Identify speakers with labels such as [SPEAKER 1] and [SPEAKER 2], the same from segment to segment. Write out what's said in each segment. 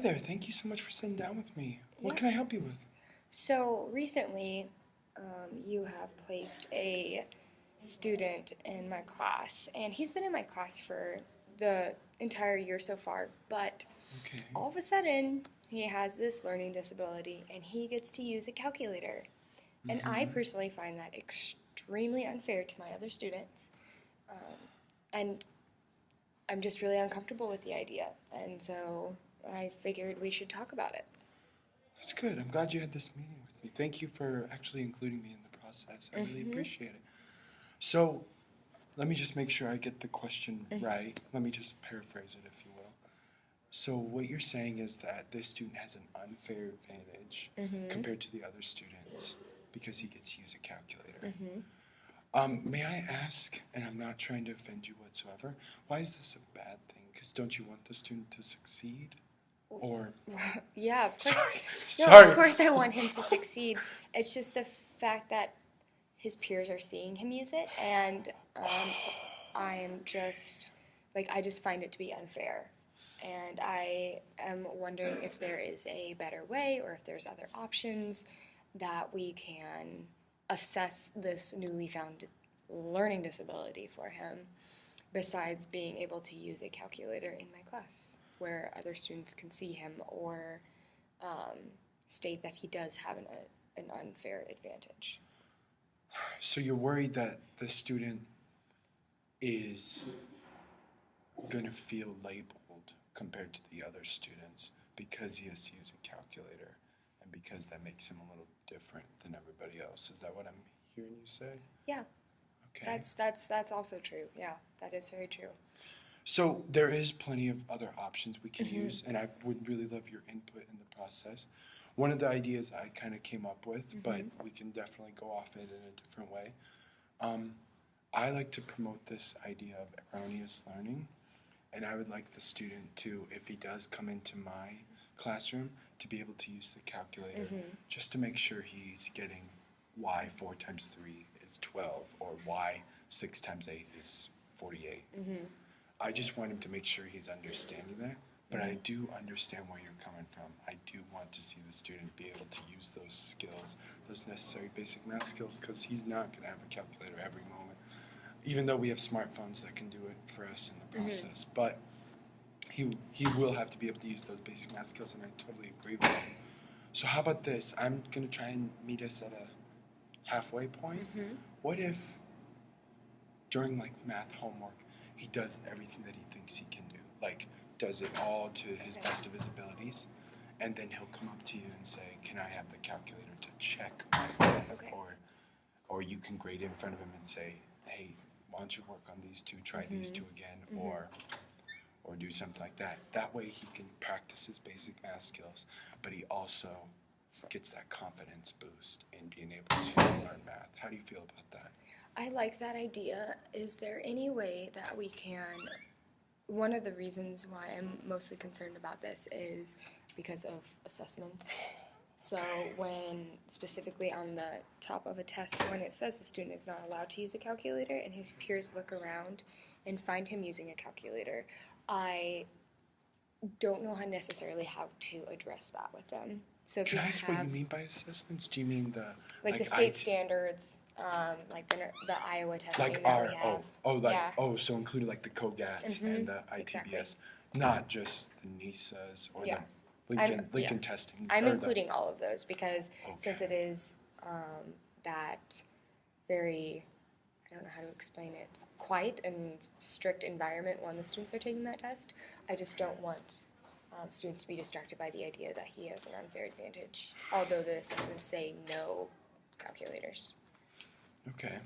[SPEAKER 1] There, thank you so much for sitting down with me. What
[SPEAKER 2] Yeah.
[SPEAKER 1] can I help you with?
[SPEAKER 2] So recently, you have placed a student in my class, and he's been in my class for the entire year so far, but
[SPEAKER 1] Okay.
[SPEAKER 2] all of a sudden, he has this learning disability and he gets to use a calculator. And I personally find that extremely unfair to my other students. Um, and I'm just really uncomfortable with the idea. And so I figured we should talk about it.
[SPEAKER 1] That's good. I'm glad you had this meeting with me. Thank you for actually including me in the process. I really appreciate it. So, let me just make sure I get the question right. Let me just paraphrase it, if you will. So, what you're saying is that this student has an unfair advantage compared to the other students because he gets to use a calculator. May I ask, and I'm not trying to offend you whatsoever, why is this a bad thing? Because don't you want the student to succeed? Or
[SPEAKER 2] Yeah, of course.
[SPEAKER 1] sorry.
[SPEAKER 2] No, of course I want him to succeed. It's just the fact that his peers are seeing him use it, and I'm just I just find it to be unfair. And I am wondering if there is a better way, or if there's other options that we can assess this newly found learning disability for him, besides being able to use a calculator in my class, where other students can see him or state that he does have an unfair advantage.
[SPEAKER 1] So you're worried that the student is going to feel labeled compared to the other students because he has to use a calculator and because that makes him a little different than everybody else. Is that what I'm hearing you say?
[SPEAKER 2] Yeah.
[SPEAKER 1] Okay.
[SPEAKER 2] That's also true. Yeah, that is very true.
[SPEAKER 1] So there is plenty of other options we can use, and I would really love your input in the process. One of the ideas I kind of came up with, but we can definitely go off it in a different way. I like to promote this idea of erroneous learning, and I would like the student to, if he does come into my classroom, to be able to use the calculator just to make sure he's getting y 4 times 3 is 12, or y 6 times 8 is 48. I just want him to make sure he's understanding that, but I do understand where you're coming from. I do want to see the student be able to use those skills, those necessary basic math skills, because he's not going to have a calculator every moment, even though we have smartphones that can do it for us in the process. But he will have to be able to use those basic math skills, and I totally agree with him. So how about this? I'm going to try and meet us at a halfway point. What if during math homework he does everything that he thinks he can do, does it all to his best of his abilities, and then he'll come up to you and say, can I have the calculator to check my work? Or you can grade in front of him and say, hey, why don't you work on these two, try these two again, or do something like that. That way he can practice his basic math skills, but he also gets that confidence boost in being able to learn math. How do you feel about that?
[SPEAKER 2] I like that idea. Is there any way that we can... One of the reasons why I'm mostly concerned about this is because of assessments. So when, specifically on the top of a test, when it says the student is not allowed to use a calculator and his peers look around and find him using a calculator, I don't know necessarily how to address that with them. So if
[SPEAKER 1] Can
[SPEAKER 2] you
[SPEAKER 1] I ask what you mean by assessments? Do you mean the
[SPEAKER 2] the state standards, the Iowa testing that we have?
[SPEAKER 1] So included the COGATs and the ITBS,
[SPEAKER 2] exactly.
[SPEAKER 1] not just the NISAs or the Lincoln testing.
[SPEAKER 2] I'm including all of those because since it is that very, I don't know how to explain it, quiet and strict environment when the students are taking that test, I just don't want students to be distracted by the idea that he has an unfair advantage, although the assessments say no calculators.
[SPEAKER 1] Okay.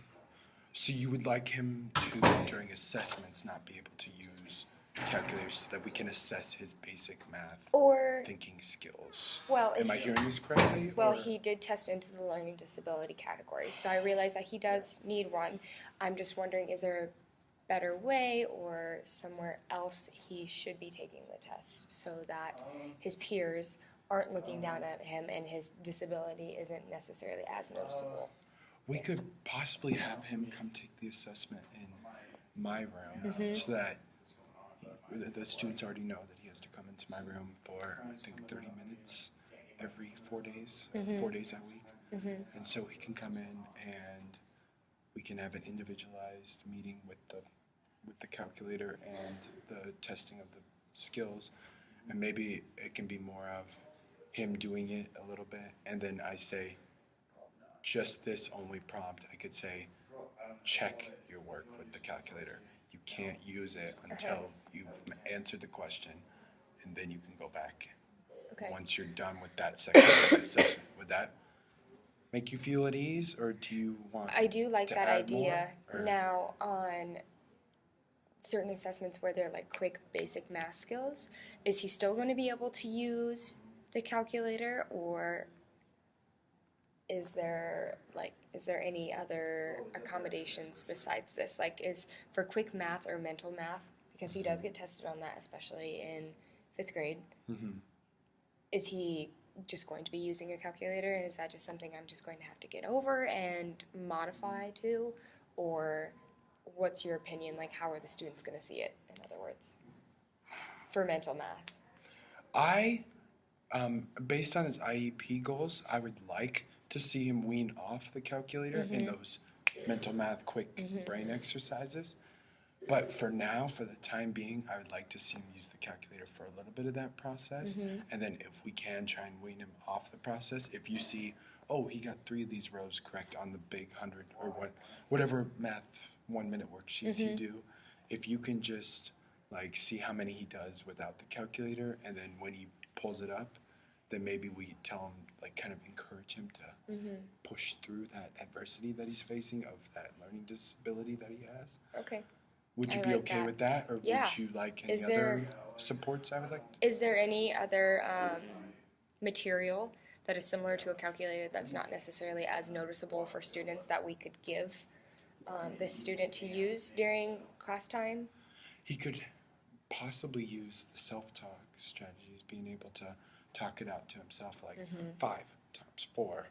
[SPEAKER 1] So you would like him to, during assessments, not be able to use calculators so that we can assess his basic math
[SPEAKER 2] or
[SPEAKER 1] thinking skills?
[SPEAKER 2] Well,
[SPEAKER 1] am I hearing this correctly?
[SPEAKER 2] Well, he did test into the learning disability category, so I realize that he does need one. I'm just wondering, is there a better way or somewhere else he should be taking the test so that his peers aren't looking down at him and his disability isn't necessarily as noticeable?
[SPEAKER 1] We could possibly have him come take the assessment in my room so that the students already know that he has has to come into my room for, I think, 30 minutes every 4 days,
[SPEAKER 2] Mhm.
[SPEAKER 1] 4 days that week.
[SPEAKER 2] Mhm.
[SPEAKER 1] And so he can come in and we can have an individualized meeting with the calculator and the testing of the skills. And maybe it can be more of him doing it a little bit, and then I say, just this only prompt. I could say, check your work with the calculator. You can't use it until you've answered the question, and then you can go back.
[SPEAKER 2] Okay.
[SPEAKER 1] Once you're done with that section of the assessment. Would that make you feel at ease, or do you want
[SPEAKER 2] I do like
[SPEAKER 1] to
[SPEAKER 2] that
[SPEAKER 1] add
[SPEAKER 2] idea.
[SPEAKER 1] more, or-
[SPEAKER 2] Now, on certain assessments where they're like quick basic math skills, is he still going to be able to use the calculator, or is there any other accommodations besides this? Like, is for quick math or mental math, because he does get tested on that, especially in 5th grade.
[SPEAKER 1] Mhm.
[SPEAKER 2] Is he just going to be using a calculator, and is that just something I'm just going to have to get over and modify to? Or what's your opinion? Like, how are the students going to see it, in other words, for mental math?
[SPEAKER 1] Based on his IEP goals, I would like to see him wean off the calculator in those mental math quick brain exercises. But for now, for the time being, I would like to see him use the calculator for a little bit of that process. And then if we can, try and wean him off the process. If you see, oh, he got 3 of these rows correct on the big 100 or whatever math 1-minute worksheets you do, if you can just like see how many he does without the calculator, and then when he pulls it up, then maybe we tell him, like, kind of encourage him to push through that adversity that he's facing of that learning disability that he has.
[SPEAKER 2] Okay.
[SPEAKER 1] Would you
[SPEAKER 2] I
[SPEAKER 1] be
[SPEAKER 2] like
[SPEAKER 1] okay
[SPEAKER 2] that.
[SPEAKER 1] with that, or
[SPEAKER 2] Yeah.
[SPEAKER 1] would you like any
[SPEAKER 2] Is
[SPEAKER 1] other
[SPEAKER 2] there-
[SPEAKER 1] supports I would like?
[SPEAKER 2] Is there any other material that is similar to a calculator that's not necessarily as noticeable for students that we could give this student to use during class time?
[SPEAKER 1] He could possibly use the self-talk strategies, being able to talk it out to himself, like 5 times 4,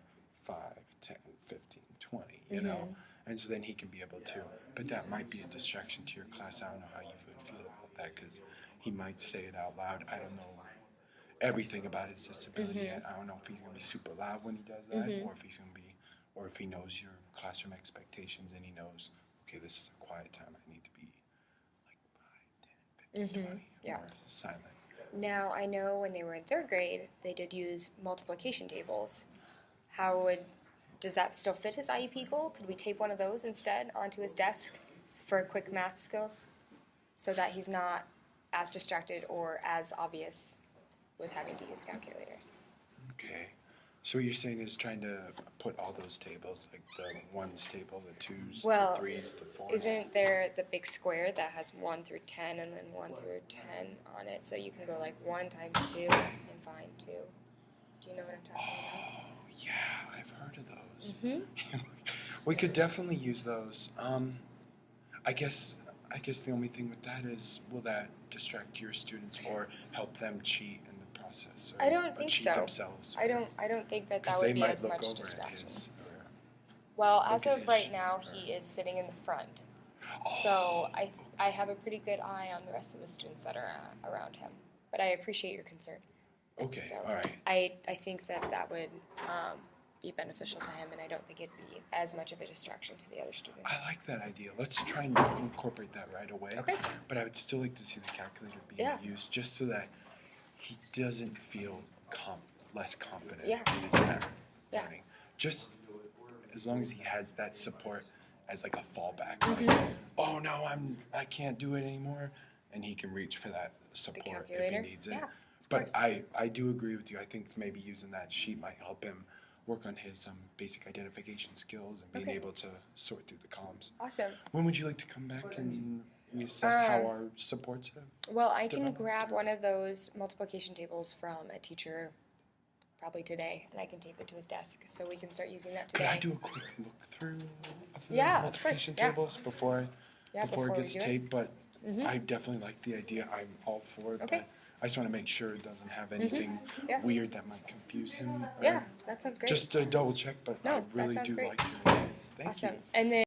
[SPEAKER 1] 5, 10, 15, 20, you know? And so then he can be able to, but that might be a distraction to your class. I don't know how you would feel about that, because he might say it out loud. I don't know everything about his disability yet. I don't know if he's going to be super loud when he does that, or if he's going to be, or if he knows your classroom expectations and he knows, okay, this is a quiet time. I need to be like 5, 10, 15, 20,
[SPEAKER 2] Yeah.
[SPEAKER 1] or silent.
[SPEAKER 2] Now, I know when they were in 3rd grade, they did use multiplication tables. Does that still fit his IEP goal? Could we tape one of those instead onto his desk for quick math skills, so that he's not as distracted or as obvious with having to use a calculator?
[SPEAKER 1] Okay. So what you're saying is trying to put all those tables, like the 1s table, the 2s,
[SPEAKER 2] Well,
[SPEAKER 1] the 3s, the 4s.
[SPEAKER 2] Isn't there the big square that has 1 through 10 and then 1 through 10 on it? So you can go like 1 times 2 and find 2. Do you know what I'm talking about?
[SPEAKER 1] Yeah, I've heard of those. We could definitely use those. I guess the only thing with that is, will that distract your students or help them cheat in the process? Or,
[SPEAKER 2] I don't
[SPEAKER 1] or
[SPEAKER 2] think
[SPEAKER 1] cheat
[SPEAKER 2] so.
[SPEAKER 1] themselves?
[SPEAKER 2] I don't think that
[SPEAKER 1] 'Cause
[SPEAKER 2] would
[SPEAKER 1] they
[SPEAKER 2] be
[SPEAKER 1] might
[SPEAKER 2] as
[SPEAKER 1] look
[SPEAKER 2] much
[SPEAKER 1] over at
[SPEAKER 2] distraction.
[SPEAKER 1] his,
[SPEAKER 2] Well,
[SPEAKER 1] look
[SPEAKER 2] as
[SPEAKER 1] at
[SPEAKER 2] of
[SPEAKER 1] his
[SPEAKER 2] right now,
[SPEAKER 1] sheet,
[SPEAKER 2] he is sitting in the front.
[SPEAKER 1] Oh.
[SPEAKER 2] So I have a pretty good eye on the rest of the students that are around him. But I appreciate your concern.
[SPEAKER 1] Okay,
[SPEAKER 2] So
[SPEAKER 1] all right.
[SPEAKER 2] I think that would be beneficial to him, and I don't think it'd be as much of a distraction to the other students.
[SPEAKER 1] I like that idea. Let's try and incorporate that right away.
[SPEAKER 2] Okay.
[SPEAKER 1] But I would still like to see the calculator being used, just so that he doesn't feel less confident in his math learning. Just as long as he has that support as like a fallback. Like, oh no, I can't do it anymore, and he can reach for that support if he needs it.
[SPEAKER 2] Yeah,
[SPEAKER 1] But I do agree with you. I think maybe using that sheet might help him work on his basic identification skills and being able to sort through the columns.
[SPEAKER 2] Awesome.
[SPEAKER 1] When would you like to come back and reassess how our supports have?
[SPEAKER 2] Well, I can grab one of those multiplication tables from a teacher probably today, and I can tape it to his desk, so we can start using that today.
[SPEAKER 1] Could I do a quick look through of the
[SPEAKER 2] Yeah, of
[SPEAKER 1] multiplication
[SPEAKER 2] course, yeah.
[SPEAKER 1] tables before
[SPEAKER 2] before
[SPEAKER 1] it
[SPEAKER 2] we
[SPEAKER 1] gets
[SPEAKER 2] do it.
[SPEAKER 1] taped? But I definitely like the idea. I'm all for it.
[SPEAKER 2] Okay.
[SPEAKER 1] But I just want to make sure it doesn't have anything
[SPEAKER 2] Yeah.
[SPEAKER 1] weird that might confuse him.
[SPEAKER 2] Yeah, that sounds great.
[SPEAKER 1] Just to double check, but
[SPEAKER 2] No,
[SPEAKER 1] I
[SPEAKER 2] that
[SPEAKER 1] really
[SPEAKER 2] sounds
[SPEAKER 1] do
[SPEAKER 2] great.
[SPEAKER 1] like your ideas. Thank
[SPEAKER 2] Awesome.
[SPEAKER 1] you.
[SPEAKER 2] And then